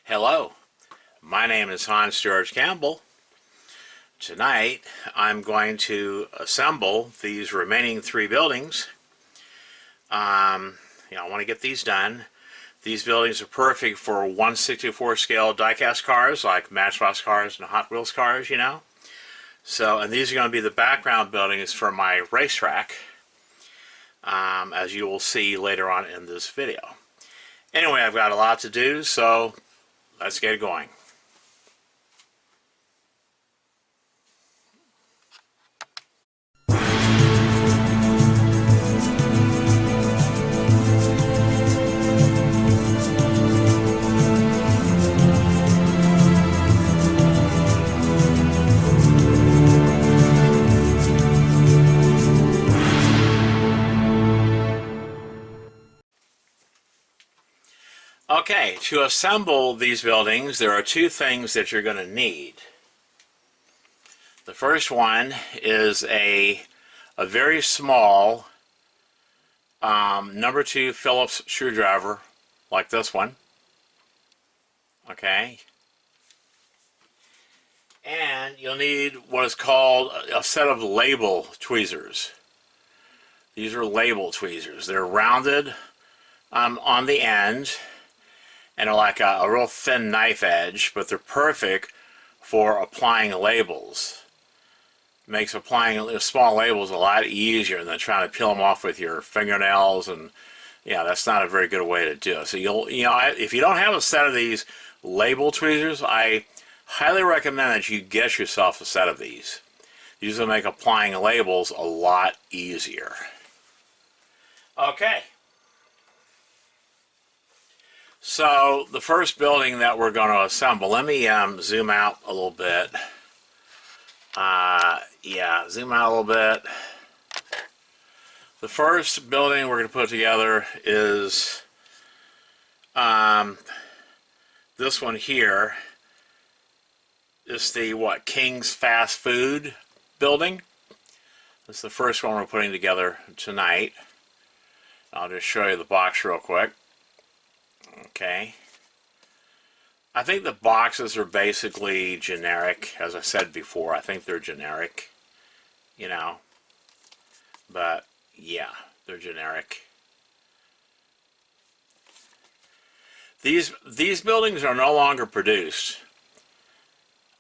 Hello, my name is Hans George Campbell. Tonight I'm going to assemble these remaining three buildings. I want to get these done. These buildings are perfect for 1/64 scale diecast cars like Matchbox cars and Hot Wheels cars, So, and these are going to be the background buildings for my racetrack, as you will see later on in this video. Anyway, I've got a lot to do, so let's get going. Okay, to assemble these buildings, there are two things that you're going to need. The first one is a very small number 2 Phillips screwdriver, like this one. Okay. And you'll need what is called a set of label tweezers. These are label tweezers. They're rounded on the end, and are like a real thin knife edge, but they're perfect for applying labels. Makes applying small labels a lot easier than trying to peel them off with your fingernails, and that's not a very good way to do it. So if you don't have a set of these label tweezers, I highly recommend that you get yourself a set of these. These will make applying labels a lot easier. Okay. So the first building that we're going to assemble, let me zoom out a little bit. Zoom out a little bit. The first building we're going to put together is this one here. It's the King's Fast Food building. This is the first one we're putting together tonight. I'll just show you the box real quick. Okay. I think the boxes are basically generic. As I said before, I think they're generic. But yeah, they're generic. These buildings are no longer produced.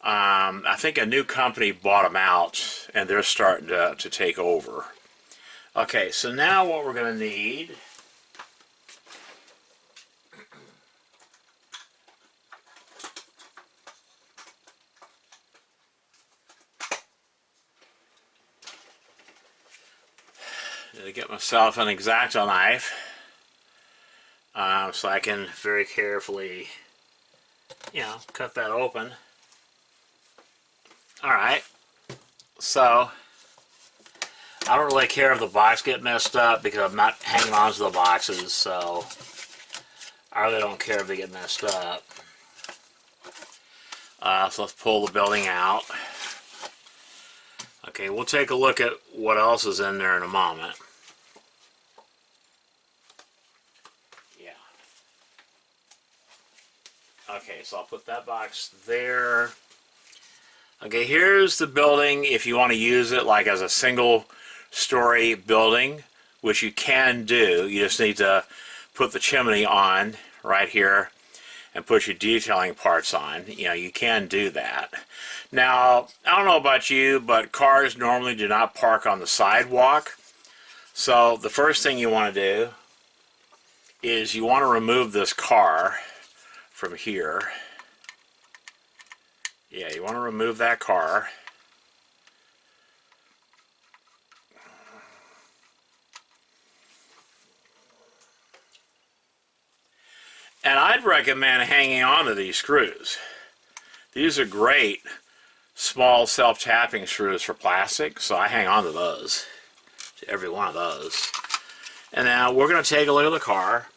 I think a new company bought them out, and they're starting to take over. Okay, so now what we're going to need . To get myself an X-Acto knife, so I can very carefully, cut that open. Alright, so I don't really care if the box get messed up because I'm not hanging on to the boxes, so I really don't care if they get messed up. So let's pull the building out. Okay, we'll take a look at what else is in there in a moment. Okay, so I'll put that box there. Okay, here's the building if you want to use it like as a single-story building, which you can do. You just need to put the chimney on right here and put your detailing parts on. You can do that. Now, I don't know about you, but cars normally do not park on the sidewalk. So the first thing you want to do is you want to remove this car from here. Yeah, you want to remove that car. And I'd recommend hanging on to these screws. These are great small self-tapping screws for plastic, so I hang on to those, to every one of those. And now we're going to take a look at the car.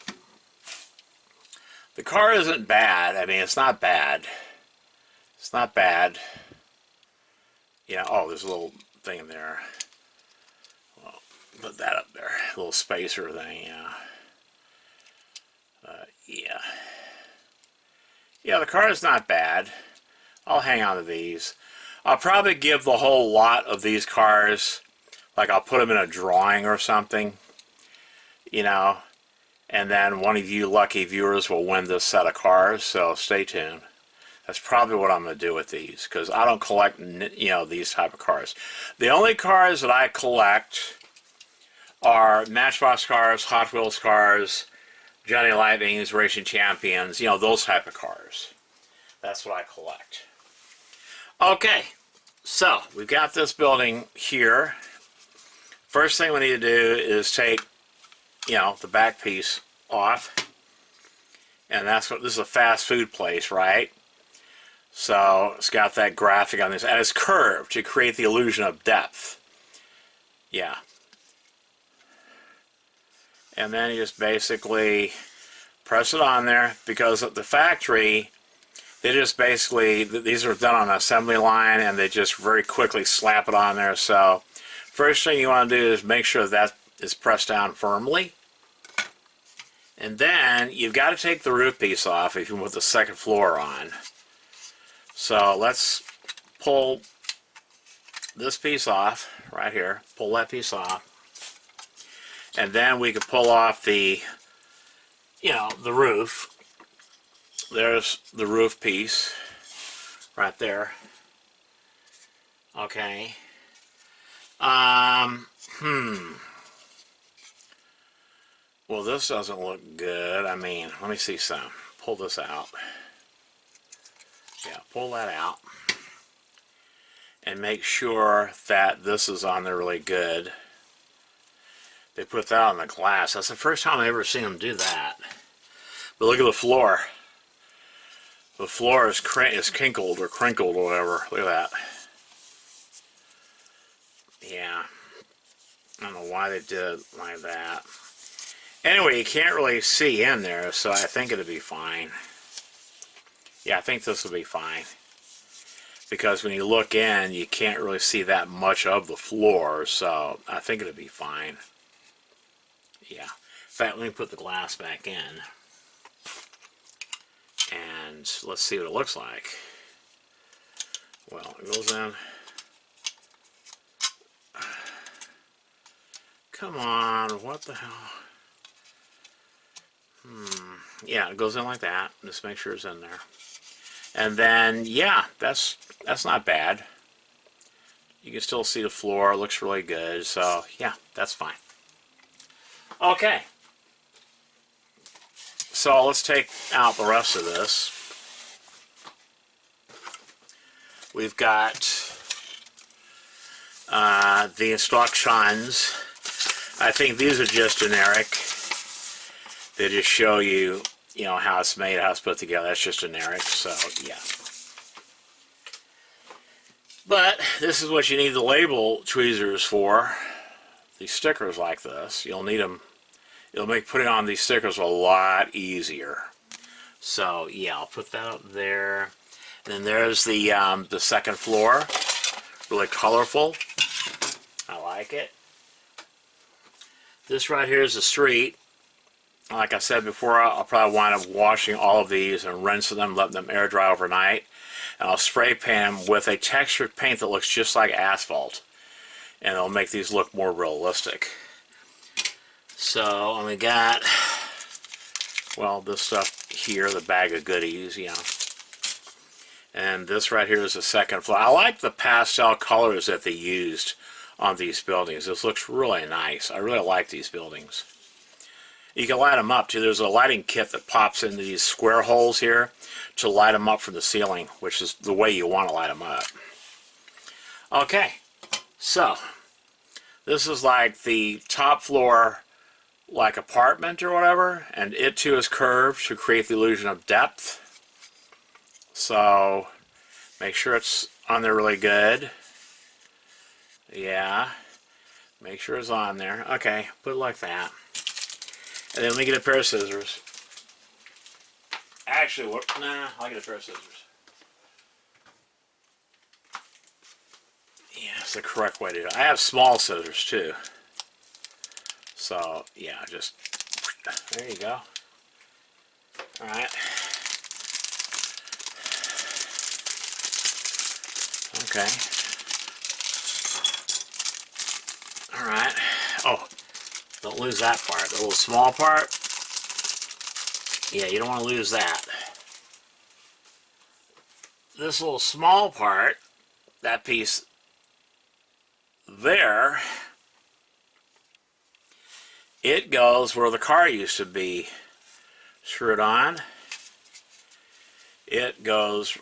The car isn't bad. I mean, it's not bad. It's not bad. Oh, there's a little thing in there. Well, put that up there. A little spacer thing, yeah. Yeah, the car is not bad. I'll hang on to these. I'll probably give the whole lot of these cars, like I'll put them in a drawing or something, you know, and then one of you lucky viewers will win this set of cars, so stay tuned. That's probably what I'm going to do with these, because I don't collect, you know, these type of cars. The only cars that I collect are Matchbox cars, Hot Wheels cars, Johnny Lightnings, Racing Champions, you know, those type of cars. That's what I collect. Okay, so we've got this building here. First thing we need to do is take, you know, the back piece off. And that's what, this is a fast food place, right? So it's got that graphic on this, and it's curved to create the illusion of depth. Yeah. And then you just basically press it on there, because at the factory, they just basically, these are done on an assembly line, and they just very quickly slap it on there. So first thing you want to do is make sure that is pressed down firmly. And then you've got to take the roof piece off if you put the second floor on. So let's pull this piece off right here. Pull that piece off. And then we can pull off the, you know, the roof. There's the roof piece right there. Okay. Well, this doesn't look good. I mean, let me see some. Pull this out. Yeah, pull that out. And make sure that this is on there really good. They put that on the glass. That's the first time I've ever seen them do that. But look at the floor. The floor is kinkled or crinkled or whatever. Look at that. Yeah. I don't know why they did it like that. Anyway, you can't really see in there, so I think it'll be fine. Yeah, I think this will be fine. Because when you look in, you can't really see that much of the floor, so I think it'll be fine. Yeah. In fact, let me put the glass back in. And let's see what it looks like. Well, it goes in. Come on, what the hell? Yeah, it goes in like that. Just make sure it's in there. And then, yeah, that's not bad. You can still see the floor. It looks really good. So, yeah, that's fine. Okay. So let's take out the rest of this. We've got the instructions. I think these are just generic. They just show you, you know, how it's made, how it's put together. That's just generic, so yeah. But this is what you need the label tweezers for. These stickers like this, you'll need them. It'll make putting on these stickers a lot easier. So yeah, I'll put that up there. And then there's the second floor, really colorful. I like it. This right here is the street. Like I said before, I'll probably wind up washing all of these and rinsing them, letting them air dry overnight. And I'll spray paint them with a textured paint that looks just like asphalt. And it'll make these look more realistic. So, and we got, well, this stuff here, the bag of goodies, you know. And this right here is the second floor. I like the pastel colors that they used on these buildings. This looks really nice. I really like these buildings. You can light them up too. There's a lighting kit that pops into these square holes here to light them up from the ceiling, which is the way you want to light them up. Okay, so this is like the top floor, like apartment or whatever, and it too is curved to create the illusion of depth. So make sure it's on there really good. Yeah, make sure it's on there. Okay, put it like that. And then let me get a pair of scissors. Actually, nah, I'll get a pair of scissors. Yeah, it's the correct way to do it. I have small scissors too. So, yeah, just, there you go. Alright. Okay. All right. Oh, don't lose that part. The little small part. Yeah, you don't want to lose that. This little small part, that piece there, it goes where the car used to be screwed on. It goes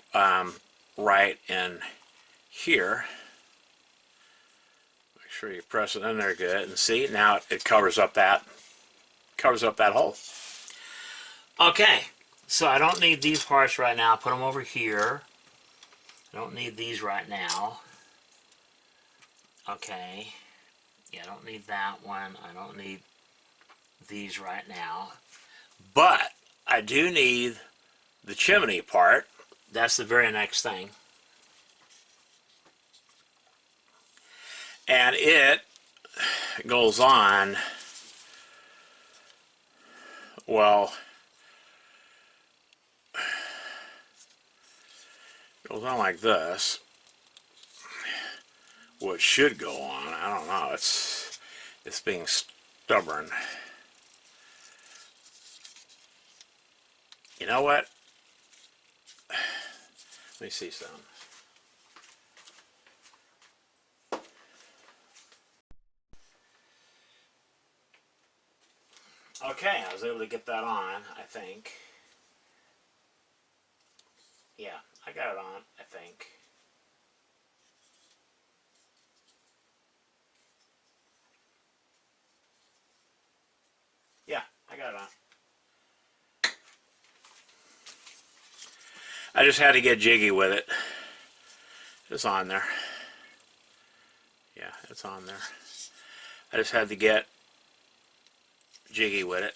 right in here. Make sure you press it in there good, and see, now it covers up that hole. Okay, so I don't need these parts right now. Put them over here. I don't need these right now. Okay, yeah, I don't need that one. I don't need these right now. But I do need the chimney part. That's the very next thing. And it goes on, well, it goes on like this. Well, it should go on. I don't know. It's being stubborn. You know what? Let me see some. Okay, I was able to get that on, I think. Yeah, I got it on, I think. Yeah, I got it on. I just had to get jiggy with it. It's on there. Yeah, it's on there. I just had to get jiggy with it.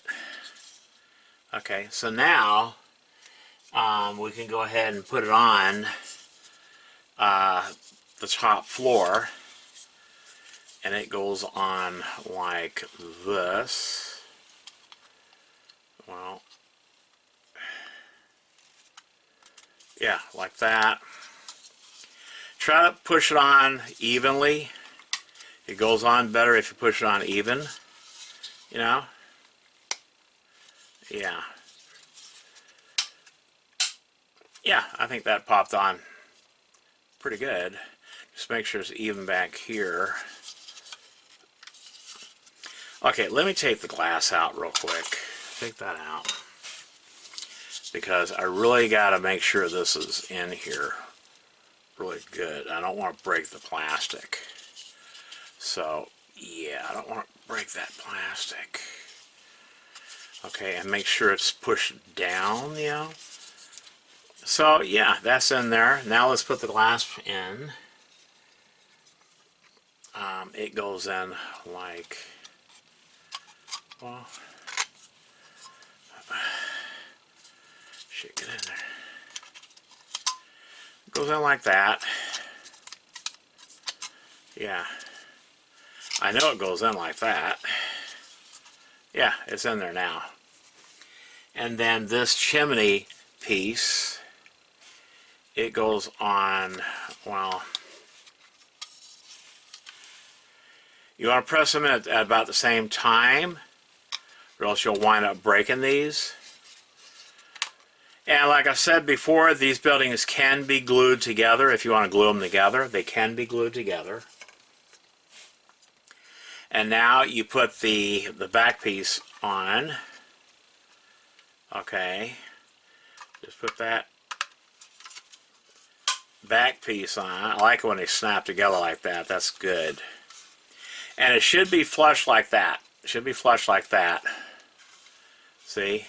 Okay, so now we can go ahead and put it on the top floor, and it goes on like this. Well, yeah, like that. Try to push it on evenly. It goes on better if you push it on even, you know? Yeah. Yeah, I think that popped on pretty good. Just make sure it's even back here. Okay, let me take the glass out real quick. Take that out. Because I really got to make sure this is in here really good. I don't want to break the plastic. So, yeah, I don't want to break that plastic. Okay, and make sure it's pushed down, you know. So, yeah, that's in there. Now let's put the glass in. It goes in like, well, should get in there. It goes in like that. Yeah. I know it goes in like that. Yeah, it's in there now. And then this chimney piece, it goes on, well, you want to press them at about the same time, or else you'll wind up breaking these. And like I said before, these buildings can be glued together. If you want to glue them together, they can be glued together. And now you put the back piece on. Okay, just put that back piece on. I like it when they snap together like that. That's good. And it should be flush like that. It should be flush like that. See?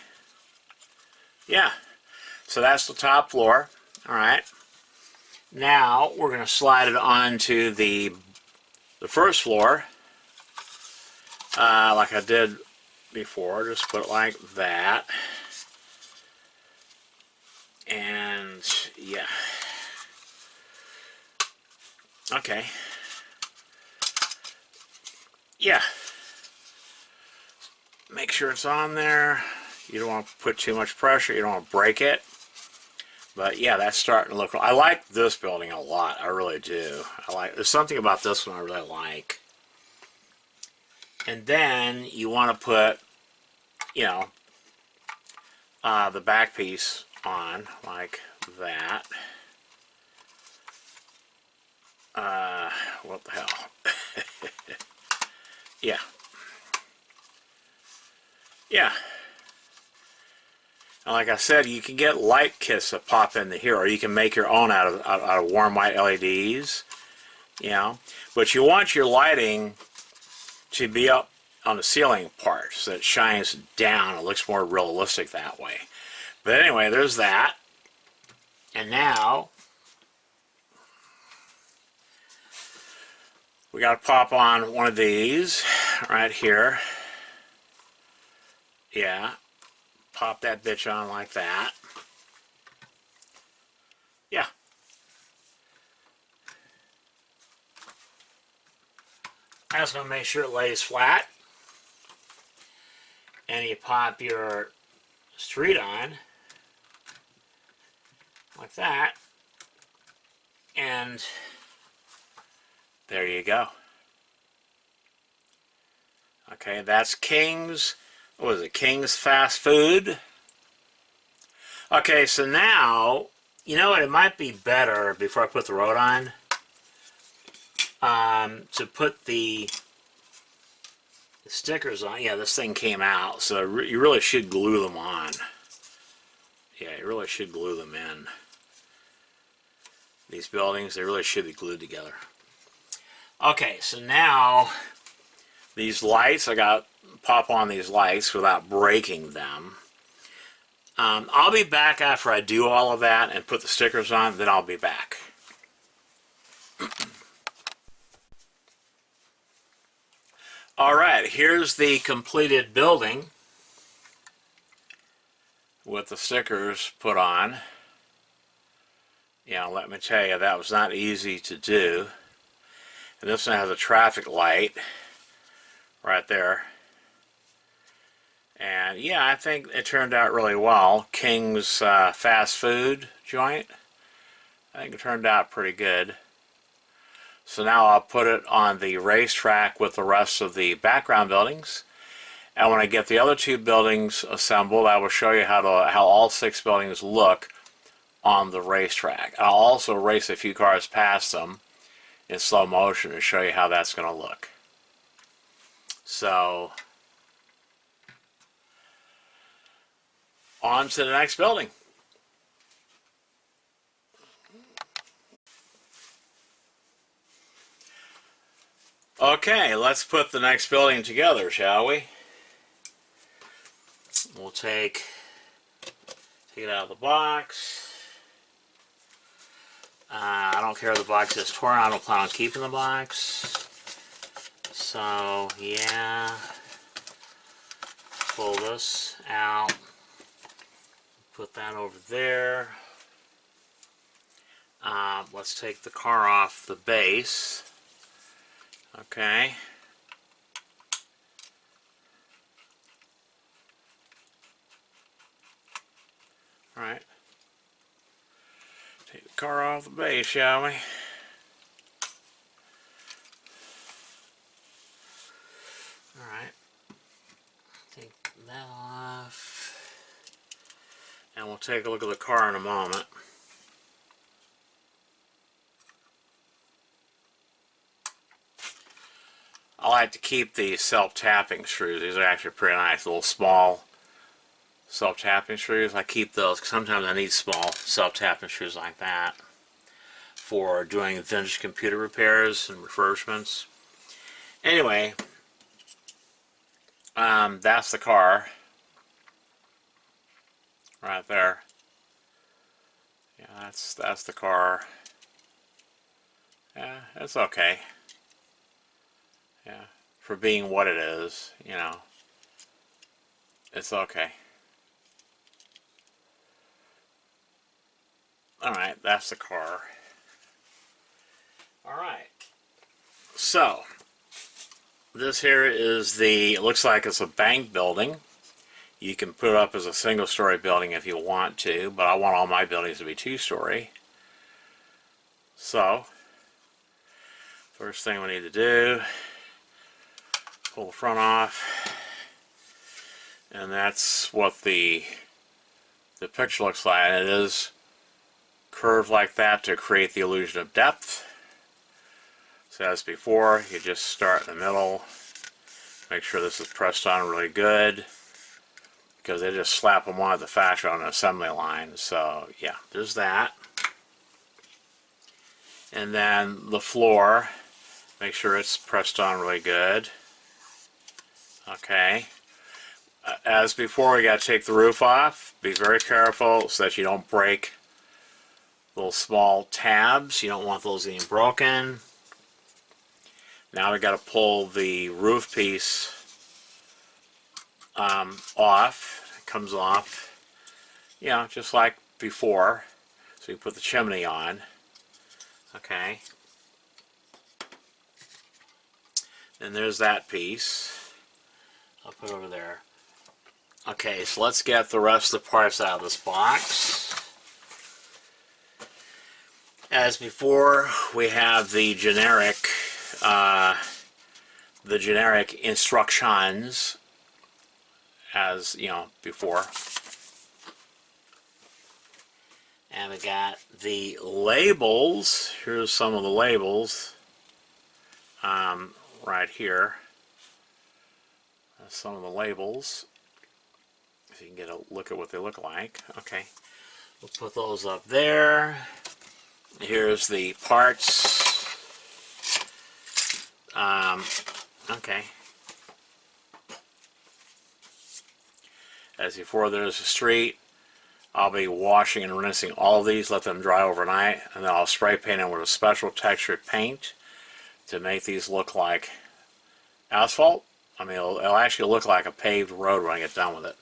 Yeah. So that's the top floor. All right. Now we're going to slide it onto the first floor, like I did before. Just put it like that. And yeah. Okay. Yeah. Make sure it's on there. You don't want to put too much pressure. You don't want to break it. But yeah, that's starting to look. I like this building a lot. I really do. There's something about this one I really like. And then you want to put, you know, the back piece on like that. What the hell? Yeah. Yeah. And like I said, you can get light kits that pop into here, or you can make your own out of warm white LEDs, you know. But you want your lighting to be up on the ceiling part so it shines down. It looks more realistic that way. But anyway, there's that. And now we got to pop on one of these right here. Yeah. Pop that bitch on like that. Yeah. I just want to make sure it lays flat. And you pop your street on like that. And there you go. Okay, that's King's, what is it, King's Fast Food. Okay, so now, you know what, it might be better, before I put the road on, to put the stickers on. Yeah, this thing came out, so you really should glue them on. Yeah, you really should glue them in. These buildings, they really should be glued together. Okay, so now these lights, I got to pop on these lights without breaking them. I'll be back after I do all of that and put the stickers on, then I'll be back. Alright, here's the completed building with the stickers put on. Yeah, let me tell you, that was not easy to do. And this one has a traffic light right there. And yeah, I think it turned out really well. King's fast food joint. I think it turned out pretty good. So now I'll put it on the racetrack with the rest of the background buildings. And when I get the other two buildings assembled, I will show you how all 6 buildings look on the racetrack. I'll also race a few cars past them in slow motion to show you how that's going to look. So, on to the next building. Okay, let's put the next building together, shall we? We'll take it out of the box. I don't care if the box is torn. I don't plan on keeping the box. So, yeah. Pull this out. Put that over there. Let's take the car off the base. Okay. Alright. Take the car off the base, shall we? Alright. Take that off. And we'll take a look at the car in a moment. I like to keep these self-tapping screws. These are actually pretty nice, little small self-tapping screws. I keep those because sometimes I need small self-tapping screws like that for doing vintage computer repairs and refurbishments. Anyway, that's the car right there. Yeah, that's the car. Yeah, it's okay. Yeah, for being what it is, you know, it's okay. Alright, that's the car. Alright, so this here is it looks like it's a bank building. You can put it up as a single-story building if you want to, but I want all my buildings to be two-story. So, first thing we need to do, pull the front off, and that's what the picture looks like. And it is curved like that to create the illusion of depth. So as before, you just start in the middle, make sure this is pressed on really good, because they just slap them on at the factory on an assembly line. So yeah, there's that. And then the floor, make sure it's pressed on really good. Okay. As before, we got to take the roof off. Be very careful so that you don't break little small tabs. You don't want those getting broken. Now we got to pull the roof piece off. It comes off, you know, just like before. So you put the chimney on. Okay. And there's that piece. I'll put it over there. Okay, so let's get the rest of the parts out of this box. As before, we have the generic instructions, as you know, before. And we got the labels. Here's some of the labels right here. That's some of the labels. So you can get a look at what they look like. Okay, we'll put those up there. Here's the parts. Okay. As before, there's a street. I'll be washing and rinsing all of these, let them dry overnight, and then I'll spray paint them with a special textured paint to make these look like asphalt. I mean, it'll actually look like a paved road when I get done with it.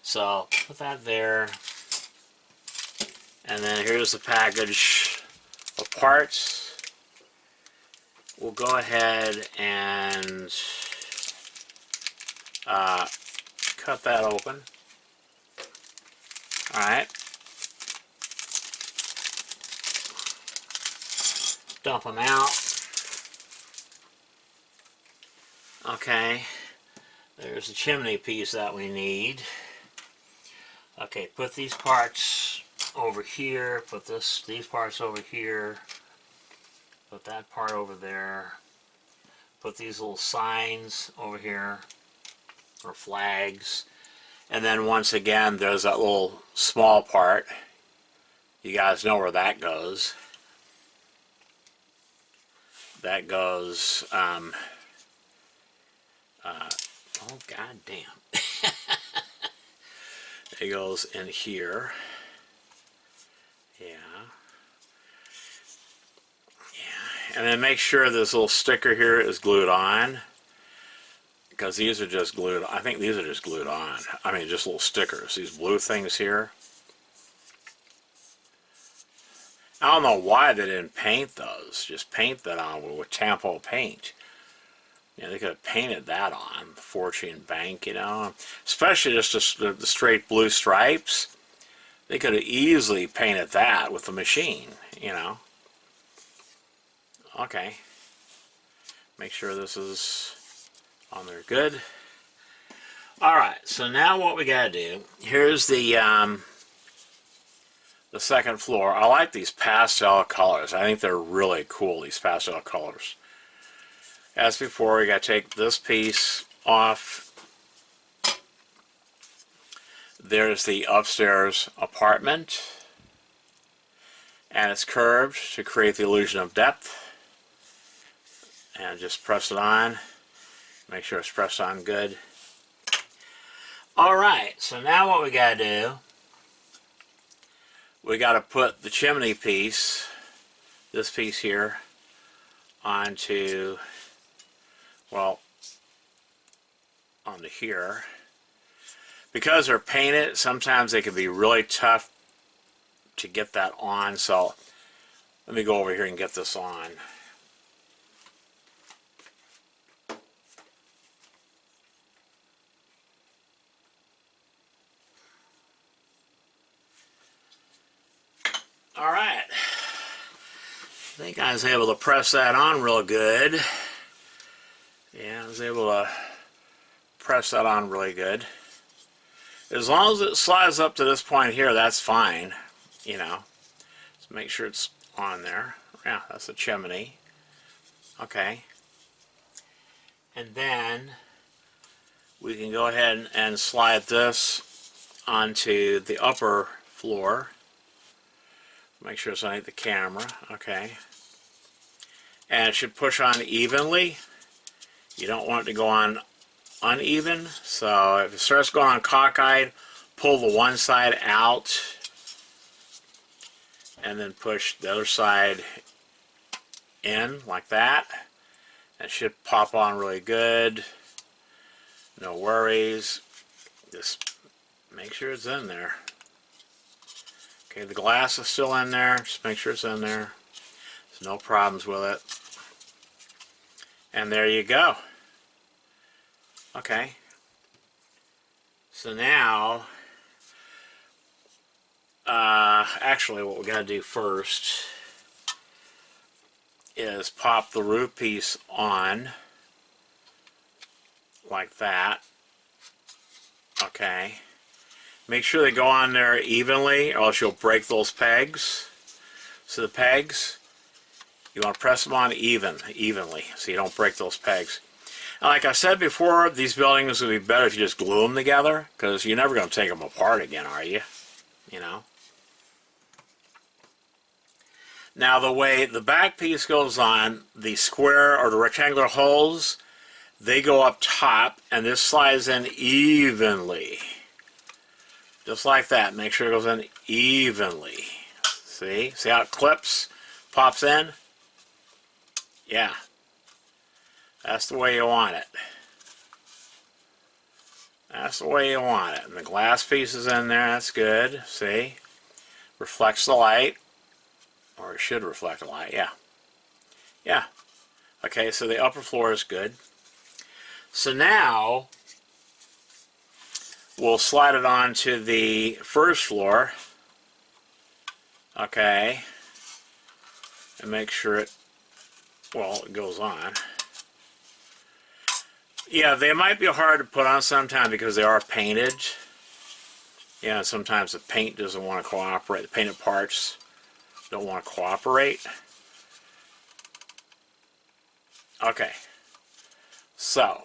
So, put that there. And then here's the package of parts. We'll go ahead and cut that open. Alright. Dump them out. Okay. There's the chimney piece that we need. Okay, put these parts over here. Put these parts over here. Put that part over there. Put these little signs over here, or flags. And then once again, there's that little small part. You guys know where that goes. That goes, oh god damn. It goes in here. Yeah. Yeah. And then make sure this little sticker here is glued on, because these are just glued. I think these are just glued on. I mean, just little stickers. These blue things here. I don't know why they didn't paint those. Just paint that on with Tampo paint. You know, they could have painted that on the Fortune Bank, you know. Especially just the straight blue stripes. They could have easily painted that with the machine, you know. Okay. Make sure this is on there good. Alright, so now what we gotta do, here's the second floor. I like these pastel colors. I think they're really cool, these pastel colors. As before, we gotta take this piece off. There's the upstairs apartment, and it's curved to create the illusion of depth. And just press it on. Make sure it's pressed on good. Alright, so now what we gotta do, we gotta put the chimney piece, this piece here, onto, well, onto here. Because they're painted, sometimes they can be really tough to get that on, so let me go over here and get this on. All right. I think I was able to press that on real good. Yeah, I was able to press that on really good. As long as it slides up to this point here, that's fine. You know, just make sure it's on there. Yeah, that's a chimney. Okay. And then we can go ahead and slide this onto the upper floor. Make sure it's underneath the camera. Okay. And it should push on evenly. You don't want it to go on uneven. So if it starts going on cockeyed, pull the one side out and then push the other side in like that. It should pop on really good. No worries. Just make sure it's in there. Okay, the glass is still in there. Just make sure it's in there. There's no problems with it. And there you go. Okay. So now, actually what we got to do first is pop the roof piece on like that. Okay. Make sure they go on there evenly or else you'll break those pegs. So the pegs, you want to press them on evenly so you don't break those pegs. And like I said before, these buildings would be better if you just glue them together because you're never going to take them apart again, are you? You know? Now the way the back piece goes on, the square or the rectangular holes, they go up top and this slides in evenly. Just like that. Make sure it goes in evenly. See? See how it clips? Pops in? Yeah. That's the way you want it. That's the way you want it. And the glass piece is in there. That's good. See? Reflects the light. Or it should reflect the light. Yeah. Yeah. Okay, so the upper floor is good. So now we'll slide it on to the first floor. Okay. And make sure it, well, it goes on. Yeah, they might be hard to put on sometimes because they are painted. Yeah, sometimes the paint doesn't want to cooperate. The painted parts don't want to cooperate. Okay. So.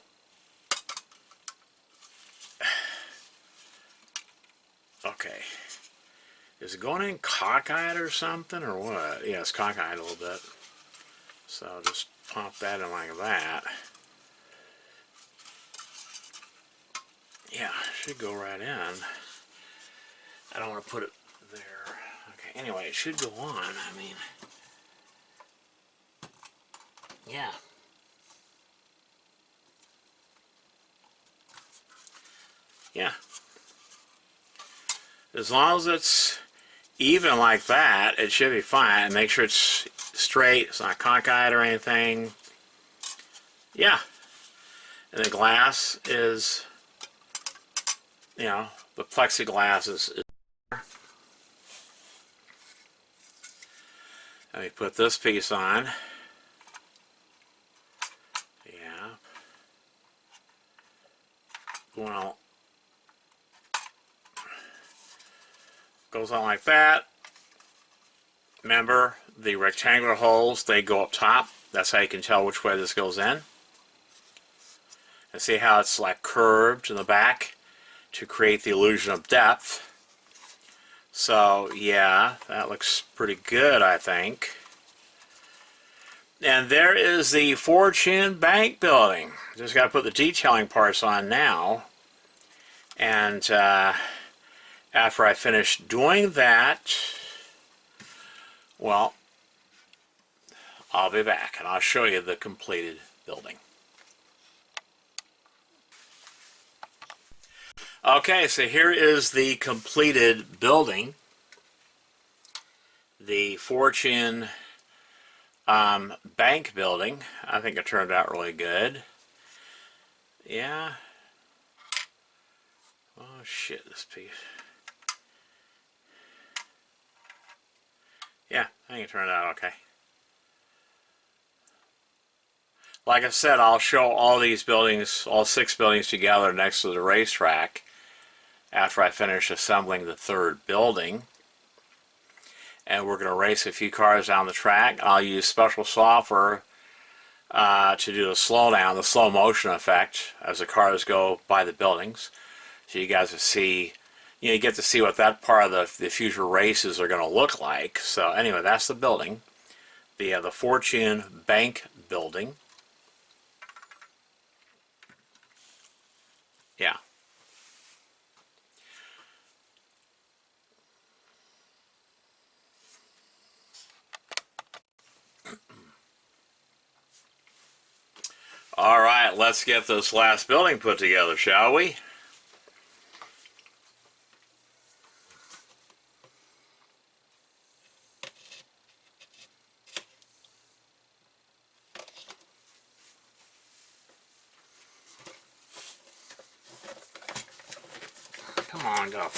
Okay. Is it going in cockeyed or something or what? Yeah, it's cockeyed a little bit. So just pop that in like that. Yeah, should go right in. I don't want to put it there. Okay, anyway, it should go on. I mean, yeah. Yeah. As long as it's even like that, it should be fine. Make sure it's straight, it's not cockeyed or anything. Yeah. And the glass is, you know, the plexiglass is let me put this piece on. Yeah. Well, goes on like that. Remember, the rectangular holes, they go up top. That's how you can tell which way this goes in. And see how it's like curved in the back to create the illusion of depth. So, yeah, that looks pretty good, I think. And there is the Fortune Bank building. Just got to put the detailing parts on now. And after I finish doing that, well, I'll be back and I'll show you the completed building. Okay, so here is the completed building. The Fortune Bank building. I think it turned out really good. Yeah. Oh shit, this piece. Yeah, I think it turned out okay. Like I said, I'll show all these buildings, all 6 buildings together next to the racetrack after I finish assembling the 3rd building. And we're going to race a few cars down the track. I'll use special software to do the slowdown, the slow motion effect as the cars go by the buildings. So you guys will see, you get to see what that part of the future races are going to look like. So anyway, that's the building. The Fortune Bank building. Yeah. All right, let's get this last building put together, shall we? Come on, go.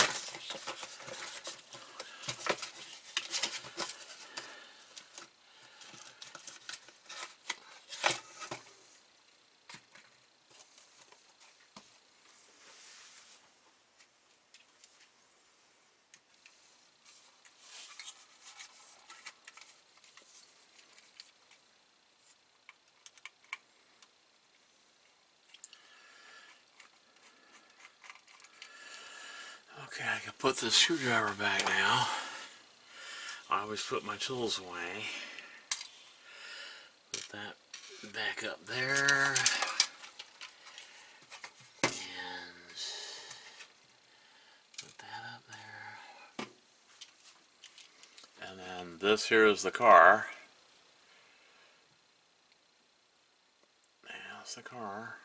Okay, I can put this screwdriver back now. I always put my tools away. Put that back up there. And put that up there. And then this here is the car. That's the car.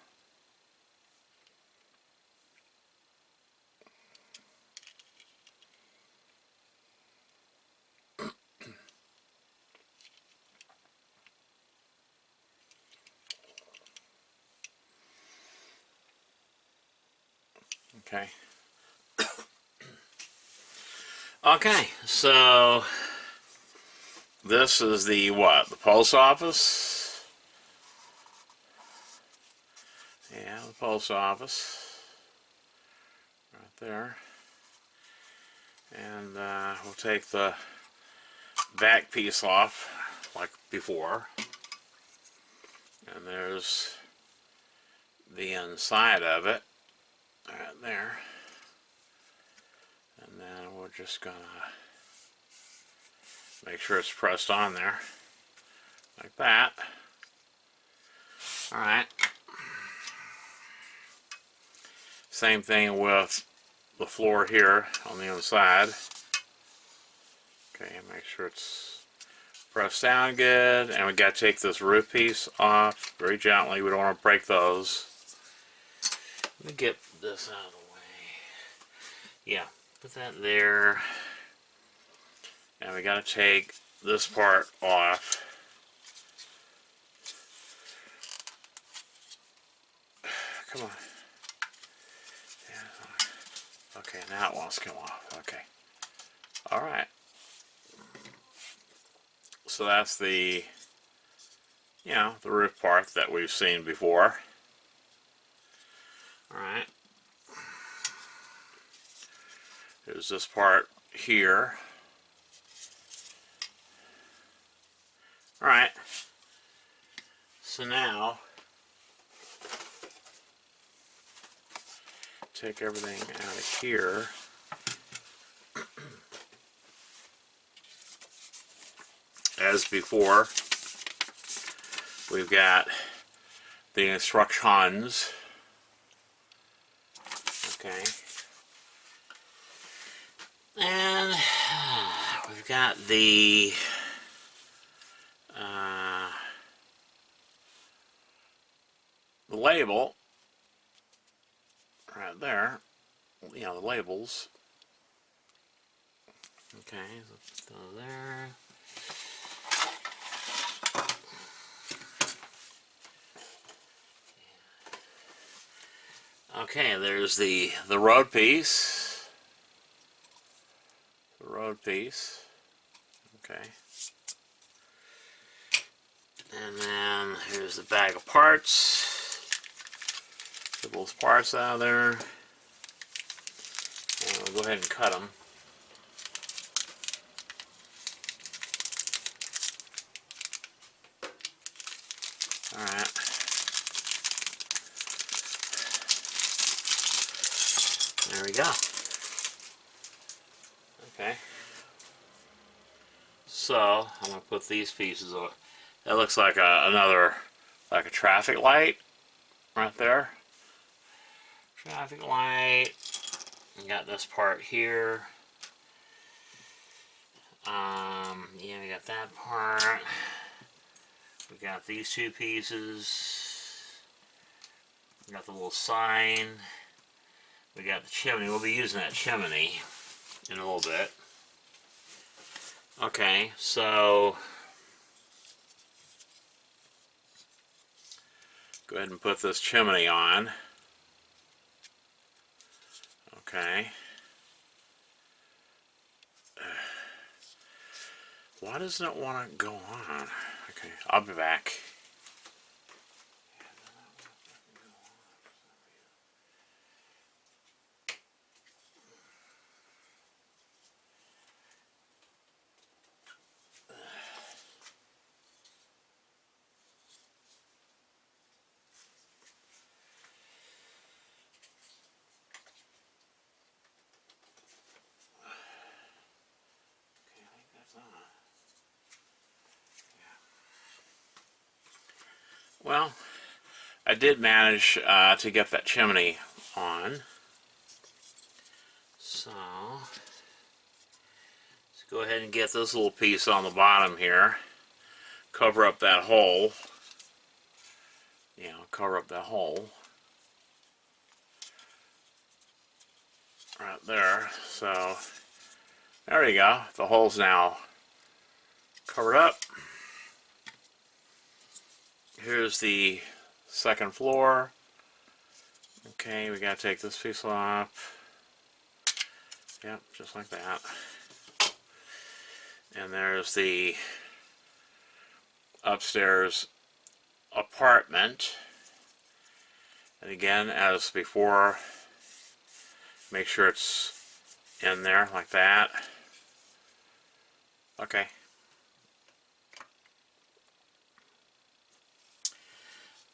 Okay. Okay, so this is the what? The post office? Yeah, the post office. Right there. And we'll take the back piece off like before. And there's the inside of it. Right there. And then we're just gonna make sure it's pressed on there like that. Alright. Same thing with the floor here on the inside. Okay, make sure it's pressed down good. And we got to take this roof piece off very gently. We don't want to break those. Let me get this out of the way. Yeah, put that there. And we got to take this part off. Come on. Yeah. Okay, now it wants to come off. Okay. Alright. So that's the, the roof part that we've seen before. Alright. There's this part here. Alright. So now, take everything out of here. As before, we've got the instructions. Okay. And we've got the label right there. The labels. Okay, so there. Okay, there's the road piece. The road piece. Okay. And then here's the bag of parts. Get those parts out of there. And we'll go ahead and cut them. Alright. There we go. Okay. So, I'm going to put these pieces on. That looks like another, like a traffic light right there. Traffic light. We got this part here. Yeah, we got that part. We got these two pieces. We got the little sign. We got the chimney. We'll be using that chimney in a little bit. Okay, so go ahead and put this chimney on. Okay. Why doesn't it want to go on? Okay, I'll be back. Well, I did manage to get that chimney on. So, let's go ahead and get this little piece on the bottom here. Cover up that hole. Cover up that hole. Right there. So, there you go. The hole's now covered up. Here's the second floor. Okay, we gotta take this piece off. Yep, just like that. And there's the upstairs apartment. And again, as before, make sure it's in there like that. Okay.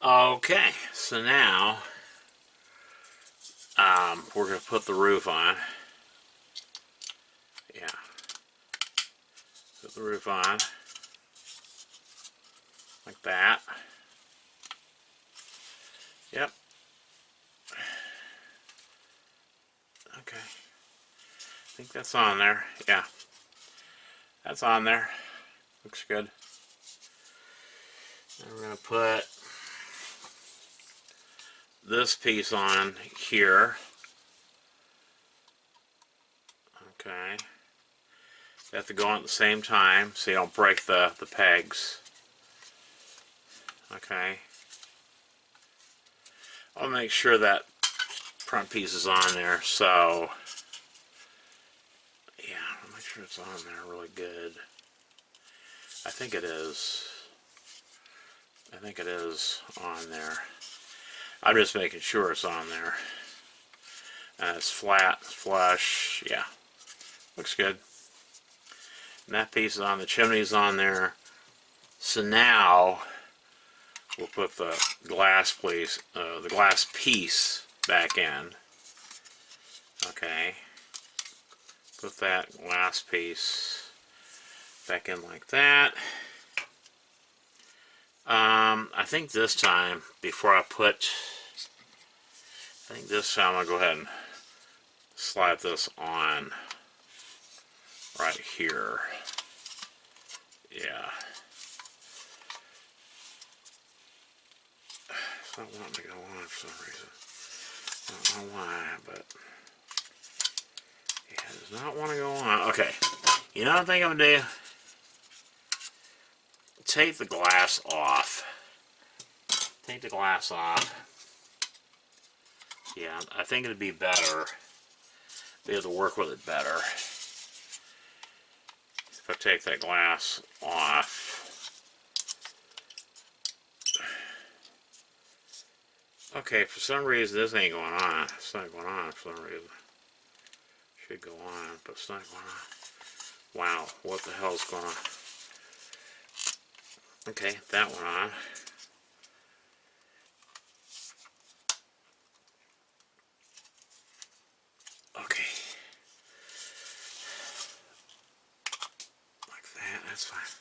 Okay, so now we're going to put the roof on. Yeah. Put the roof on. Like that. Yep. Okay. I think that's on there. Yeah. That's on there. Looks good. And we're going to put this piece on here. Okay. You have to go on at the same time so you don't break the pegs. Okay. I'll make sure that front piece is on there, so yeah, I'll make sure it's on there really good. I think it is. I think it is on there. I'm just making sure it's on there. And it's flat, flush, yeah. Looks good. And that piece is on, the chimney's on there. So now we'll put the glass piece back in. Okay. Put that glass piece back in like that. I think this time, before I put, I'm going to go ahead and slide this on right here. Yeah. It's not wanting to go on for some reason. I don't know why, but yeah, it does not want to go on. Okay. You know what I think I'm going to do? Take the glass off. Take the glass off. Yeah, I think it'd be better. Be able to work with it better. if I take that glass off. Okay, for some reason this ain't going on. It's not going on for some reason. Should go on, but it's not going on. Wow, what the hell's going on? Okay, that went on. Okay. Like that, that's fine.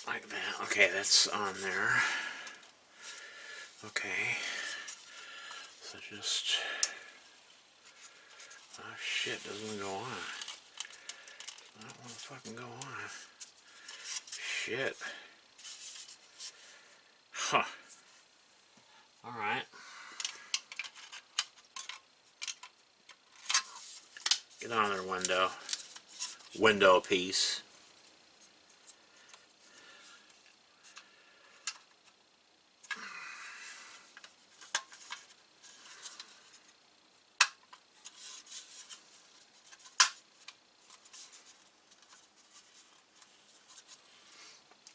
Like that. Okay, that's on there. Okay. So just... oh shit, doesn't go on. I don't want to fucking go on. Shit. Huh. Alright. Get on there, window. Window piece.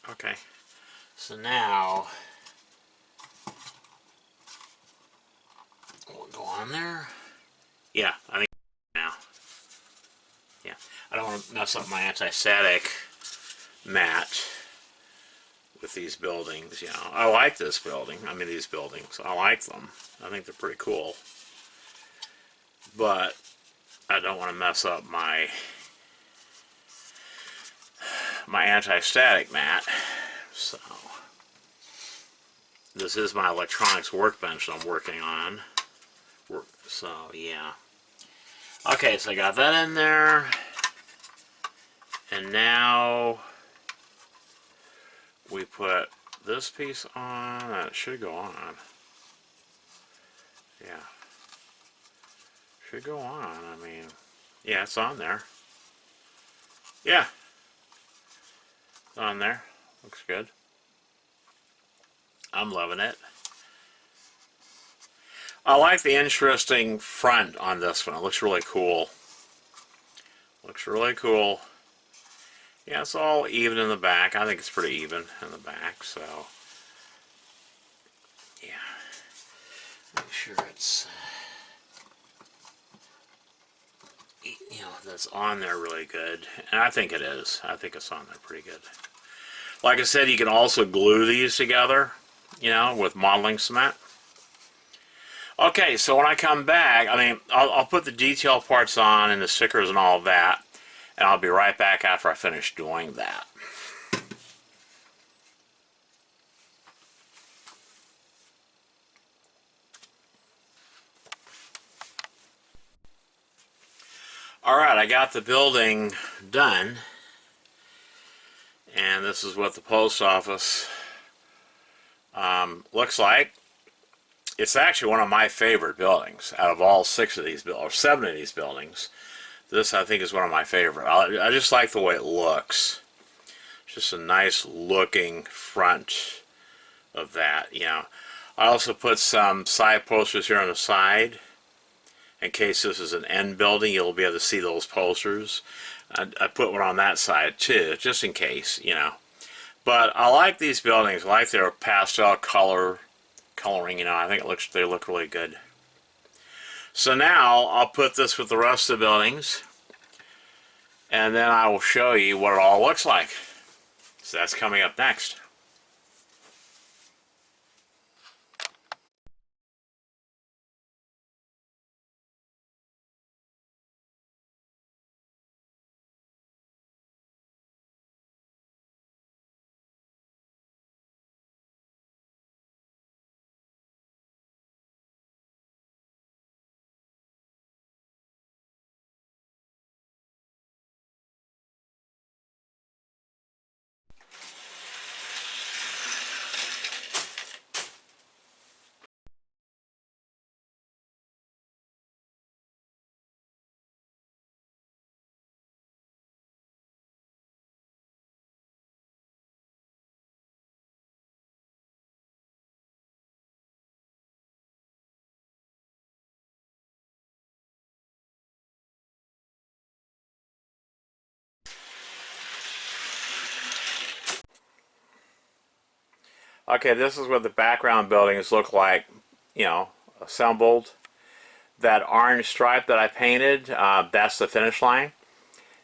Okay. So now we'll go on there. Yeah, I think now. Yeah. I don't want to mess up my anti-static mat with these buildings, you know. I like this building. I mean, these buildings. I like them. I think they're pretty cool. But I don't want to mess up my anti-static mat. So this is my electronics workbench I'm working on. So yeah. Okay, so I got that in there. And now we put this piece on. It should go on. Yeah. Should go on. I mean, yeah, it's on there. Yeah. It's on there. Looks good. I'm loving it. I like the interesting front on this one. It looks really cool. Looks really cool. Yeah, it's all even in the back. I think it's pretty even in the back, so yeah. Make sure it's you know, that's on there really good. And I think it is. I think it's on there pretty good. Like I said, you can also glue these together, you know, with modeling cement. Okay, so when I come back, I mean, I'll put the detail parts on and the stickers and all of that, and I'll be right back after I finish doing that. Alright, I got the building done, and this is what the post office looks like. It's actually one of my favorite buildings out of all 6 of these or 7 of these buildings. This, I think, is one of my favorite. I just like the way it looks. It's just a nice looking front of that, you know. I also put some side posters here on the side. In case this is an end building, you'll be able to see those posters. I put one on that side too, just in case, you know. But I like these buildings. I like their pastel coloring, you know. I think they look really good. So now I'll put this with the rest of the buildings, and then I will show you what it all looks like. So that's coming up next. Okay, this is what the background buildings look like, you know, assembled. That orange stripe that I painted, that's the finish line.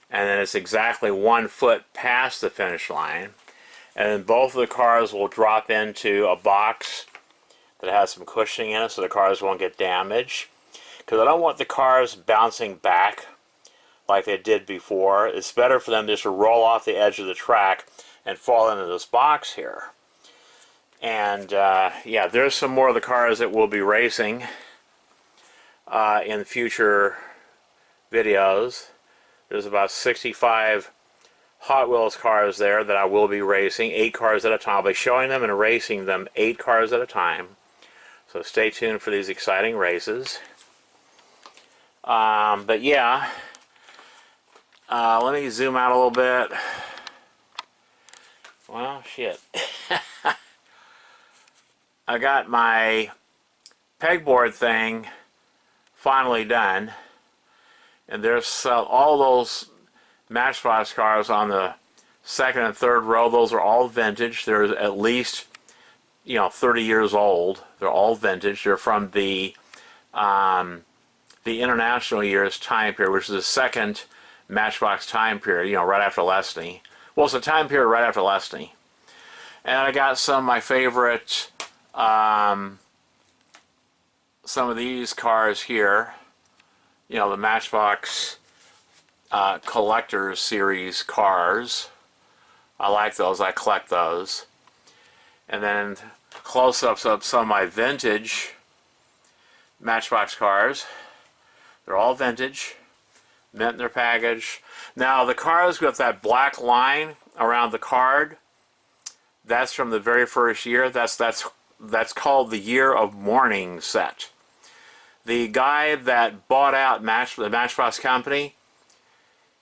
And then it's exactly 1 foot past the finish line. And then both of the cars will drop into a box that has some cushioning in it so the cars won't get damaged. Because I don't want the cars bouncing back like they did before. It's better for them just to roll off the edge of the track and fall into this box here. And yeah, there's some more of the cars that we'll be racing in future videos. There's about 65 Hot Wheels cars there that I will be racing, 8 cars at a time. I'll be showing them and racing them 8 cars at a time. So stay tuned for these exciting races. But yeah, let me zoom out a little bit. Well, shit. I got my pegboard thing finally done. And there's all those Matchbox cars on the second and third row. Those are all vintage. They're at least, you know, 30 years old. They're all vintage. They're from the international years time period, which is the second Matchbox time period, you know, right after Lesney. Well, it's a time period right after Lesney. And I got some of my favorite, some of these cars here. You know, the Matchbox Collector's Series cars. I like those. I collect those. And then close-ups of some of my vintage Matchbox cars. They're all vintage, mint in their package. Now, the cars with that black line around the card, that's from the very first year. That's called the Year of Mourning set. The guy that bought out the Matchbox company,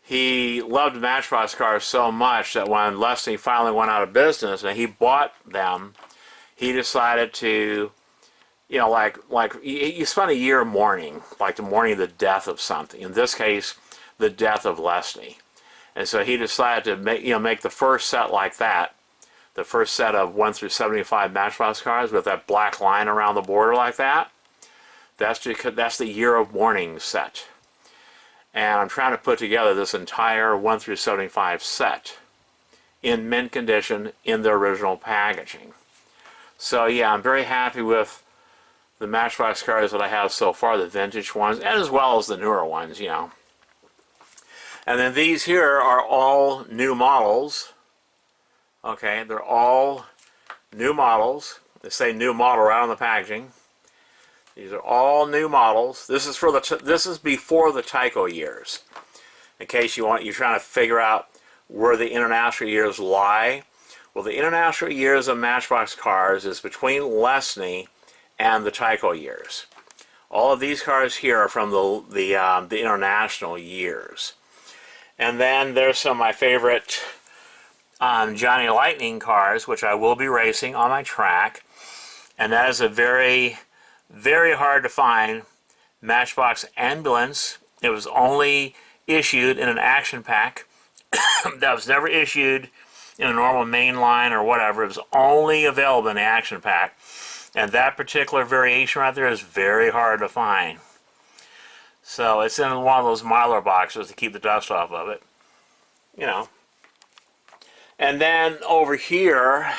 he loved Matchbox cars so much that when Lesney finally went out of business and he bought them, he decided to, you know, like you spent a year mourning, like the mourning of the death of something. In this case, the death of Lesney. And so he decided to make the first set like that, the first set of 1 through 75 Matchbox cars with that black line around the border like that. That's the Year of Mourning set. And I'm trying to put together this entire 1 through 75 set in mint condition in the original packaging. So yeah, I'm very happy with the Matchbox cars that I have so far, the vintage ones, and as well as the newer ones, you know. And then these here are all new models. Okay, they're all new models. They say new model right on the packaging. These are all new models. This is before the Tyco years. In case you're trying to figure out where the international years lie. Well, the international years of Matchbox cars is between Lesney and the Tyco years. All of these cars here are from the international years. And then there's some of my favorite Johnny Lightning cars, which I will be racing on my track. And that is a very, very hard to find Matchbox ambulance. It was only issued in an action pack. That was never issued in a normal mainline or whatever. It was only available in the action pack. And that particular variation right there is very hard to find. So it's in one of those Mylar boxes to keep the dust off of it. You know. And then over here,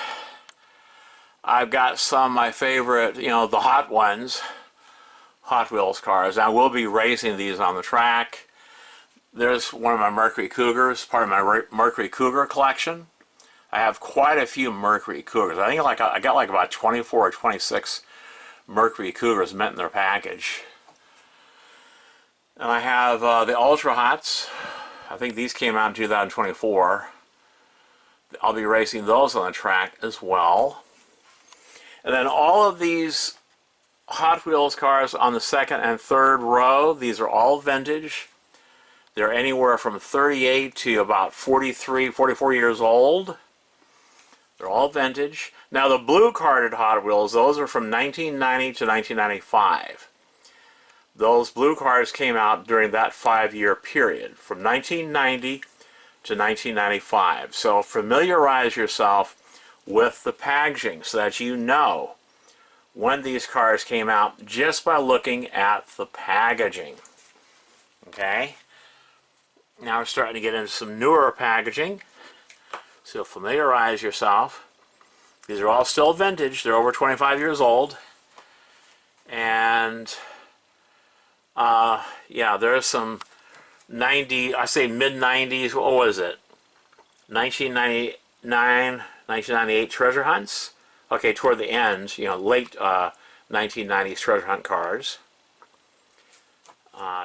I've got some of my favorite, you know, the hot ones, Hot Wheels cars. I will be racing these on the track. There's one of my Mercury Cougars, part of my Mercury Cougar collection. I have quite a few Mercury Cougars. I think I got like about 24 or 26 Mercury Cougars mint in their package. And I have the Ultra Hots. I think these came out in 2024. I'll be racing those on the track as well. And then all of these Hot Wheels cars on the second and third row, these are all vintage. They're anywhere from 38 to about 43, 44 years old. They're all vintage. Now the blue carded Hot Wheels, those are from 1990 to 1995. Those blue cars came out during that 5-year period, from 1990 to 1995. So familiarize yourself with the packaging so that you know when these cars came out just by looking at the packaging. Okay? Now we're starting to get into some newer packaging. So familiarize yourself. These are all still vintage. They're over 25 years old. And yeah, there's some I say mid-90s, what was it? 1999, 1998 treasure hunts. Okay, toward the end, you know, late 1990s treasure hunt cars.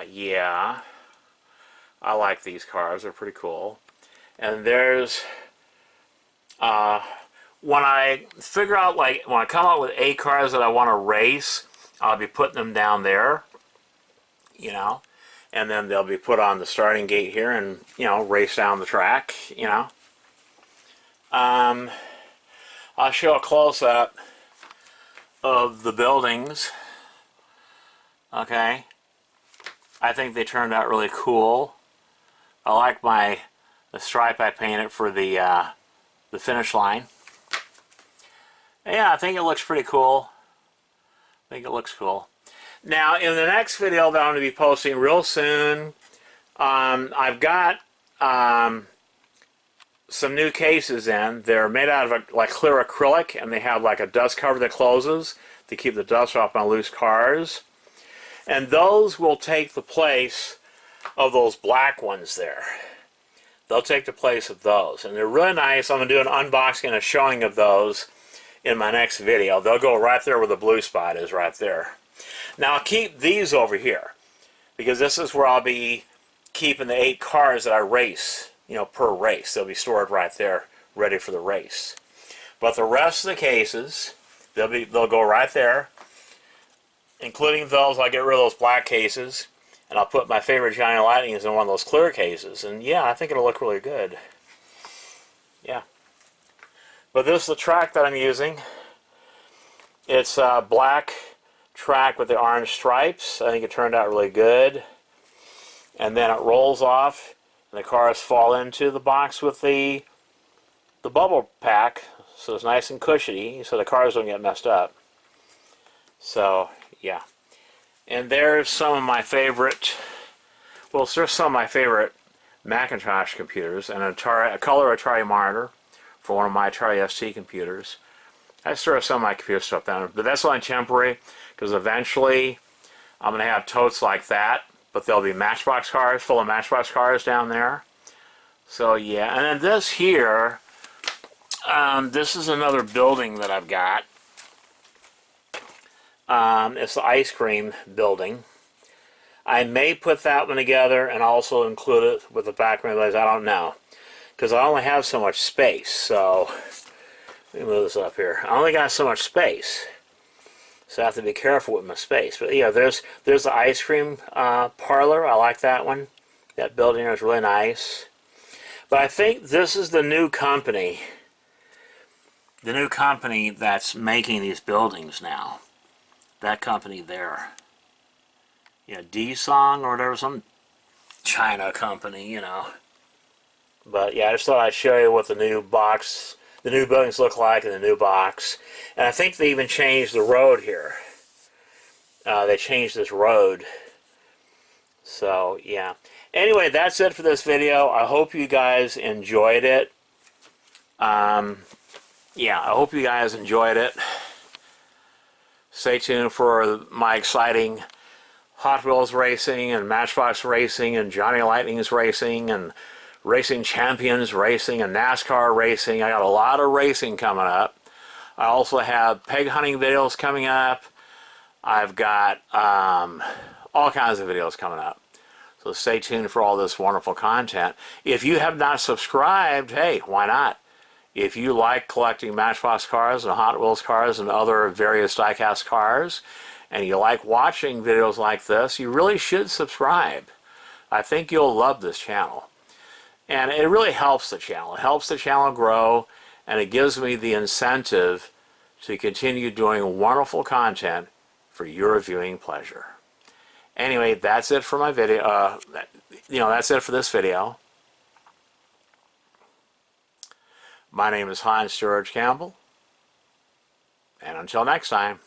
Yeah, I like these cars. They're pretty cool. And there's, when I figure out, like, when I come up with 8 cars that I want to race, I'll be putting them down there, you know, and then they'll be put on the starting gate here and, you know, race down the track, you know. I'll show a close-up of the buildings. Okay, I think they turned out really cool. I like the stripe I painted for the finish line. Yeah, I think it looks pretty cool. I think it looks cool. Now, in the next video that I'm going to be posting real soon, I've got some new cases in. They're made out of like clear acrylic, and they have like a dust cover that closes to keep the dust off my loose cars. And those will take the place of those black ones there. They'll take the place of those. And they're really nice. I'm going to do an unboxing and a showing of those in my next video. They'll go right there where the blue spot is, right there. Now I'll keep these over here, because this is where I'll be keeping the 8 cars that I race, you know, per race. They'll be stored right there, ready for the race. But the rest of the cases, they'll go right there, including those. I'll get rid of those black cases, and I'll put my favorite Johnny Lightnings in one of those clear cases. And yeah, I think it'll look really good. Yeah. But this is the track that I'm using. It's a black track with the orange stripes. I think it turned out really good. And then it rolls off, and the cars fall into the box with the bubble pack, so it's nice and cushiony, so the cars don't get messed up. So yeah, and there's some of my favorite. Well, there's some of my favorite Macintosh computers, and a color Atari monitor for one of my Atari ST computers. I store some of my computer stuff down, but that's only temporary, because eventually I'm going to have totes like that, but there'll be Matchbox cars, full of Matchbox cars down there. So yeah, and then this here, this is another building that I've got. It's the ice cream building. I may put that one together and also include it with the background lights. I don't know, because I only have so much space. So let me move this up here. I only got so much space, so I have to be careful with my space. But yeah, there's the ice cream parlor. I like that one. That building is really nice. But I think this is the new company. The new company that's making these buildings now. That company there. Yeah, D-Song or whatever, some China company, you know. But yeah, I just thought I'd show you what the new box, the new buildings look like in the new box. And I think they even changed the road here. They changed this road. So yeah. Anyway, that's it for this video. I hope you guys enjoyed it. Yeah, I hope you guys enjoyed it. Stay tuned for my exciting Hot Wheels racing and Matchbox racing and Johnny Lightning's racing and Racing Champions racing and NASCAR racing. I got a lot of racing coming up. I also have peg hunting videos coming up. I've got all kinds of videos coming up. So stay tuned for all this wonderful content. If you have not subscribed, hey, why not? If you like collecting Matchbox cars and Hot Wheels cars and other various diecast cars, and you like watching videos like this, you really should subscribe. I think you'll love this channel. And it really helps the channel. It helps the channel grow, and it gives me the incentive to continue doing wonderful content for your viewing pleasure. Anyway, that's it for my video. That's it for this video. My name is Hans George Campbell, and until next time.